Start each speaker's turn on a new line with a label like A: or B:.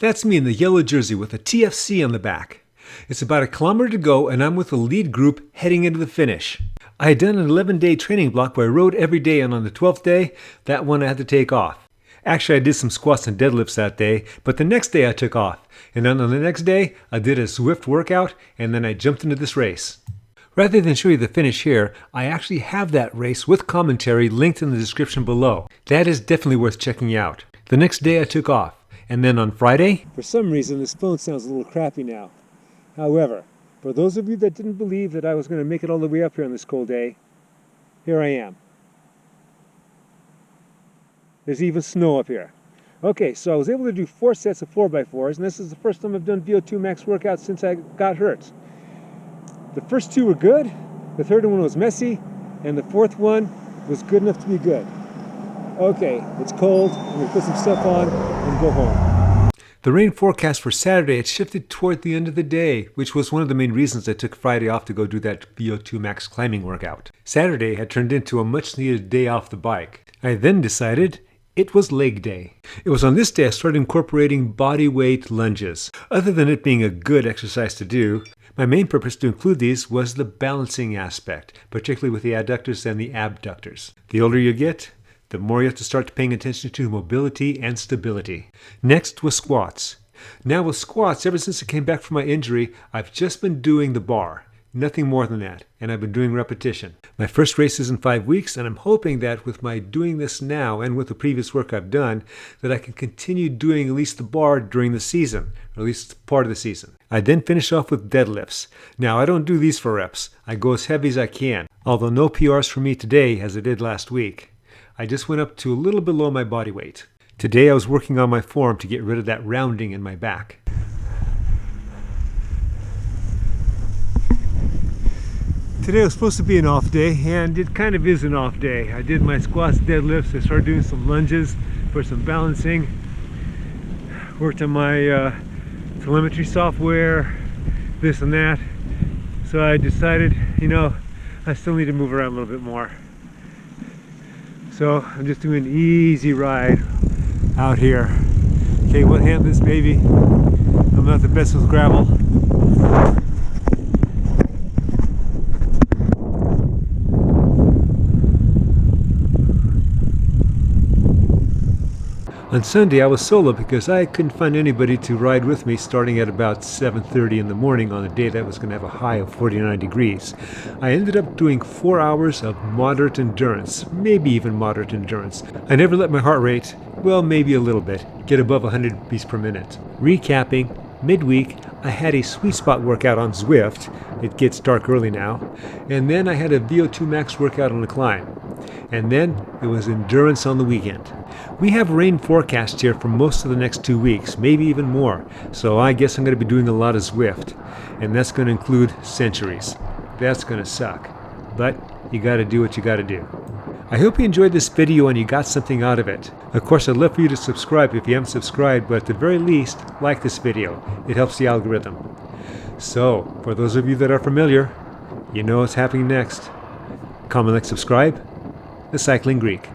A: That's me in the yellow jersey with a TFC on the back. It's about 1 kilometer to go and I'm with the lead group heading into the finish. I had done an 11-day training block where I rode every day, and on the 12th day, that one I had to take off. Actually, I did some squats and deadlifts that day, but the next day I took off. And then on the next day, I did a Zwift workout, and then I jumped into this race. Rather than show you the finish here, I actually have that race with commentary linked in the description below. That is definitely worth checking out. The next day I took off, and then on Friday... For some reason, this phone sounds a little crappy now. However, for those of you that didn't believe that I was going to make it all the way up here on this cold day, here I am. There's even snow up here. Okay, so I was able to do 4 sets of 4x4s, and this is the first time I've done VO2 max workouts since I got hurt. The first 2 were good, the third one was messy, and the fourth one was good enough to be good. Okay, it's cold, I'm going to put some stuff on and go home. The rain forecast for Saturday had shifted toward the end of the day, which was one of the main reasons I took Friday off to go do that VO2 max climbing workout. Saturday had turned into a much needed day off the bike. I then decided it was leg day. It was on this day I started incorporating body weight lunges. Other than it being a good exercise to do, my main purpose to include these was the balancing aspect, particularly with the adductors and the abductors. The older you get, the more you have to start paying attention to mobility and stability. Next was squats. Now with squats, ever since I came back from my injury, I've just been doing the bar. Nothing more than that, and I've been doing repetition. My first race is in 5 weeks, and I'm hoping that with my doing this now and with the previous work I've done, that I can continue doing at least the bar during the season, or at least part of the season. I then finish off with deadlifts. Now I don't do these for reps. I go as heavy as I can, although no PRs for me today as I did last week. I just went up to a little below my body weight. Today I was working on my form to get rid of that rounding in my back. Today was supposed to be an off day, and it kind of is an off day. I did my squats, deadlifts, I started doing some lunges for some balancing. Worked on my telemetry software, this and that. So I decided, I still need to move around a little bit more. So I'm just doing an easy ride out here. Okay, one hand this baby. I'm not the best with gravel. On Sunday I was solo because I couldn't find anybody to ride with me starting at about 7:30 in the morning on a day that was going to have a high of 49 degrees. I ended up doing 4 hours of moderate endurance, maybe even moderate endurance. I never let my heart rate, well maybe a little bit, get above 100 beats per minute. Recapping, midweek I had a sweet spot workout on Zwift. It gets dark early now. And then I had a VO2 max workout on the climb. And then it was endurance on the weekend. We have rain forecast here for most of the next 2 weeks, maybe even more. So I guess I'm going to be doing a lot of Zwift. And that's going to include centuries. That's going to suck. But you got to do what you got to do. I hope you enjoyed this video and you got something out of it. Of course, I'd love for you to subscribe if you haven't subscribed, but at the very least, like this video. It helps the algorithm. So, for those of you that are familiar, you know what's happening next. Comment, like, subscribe. The Cycling Greek.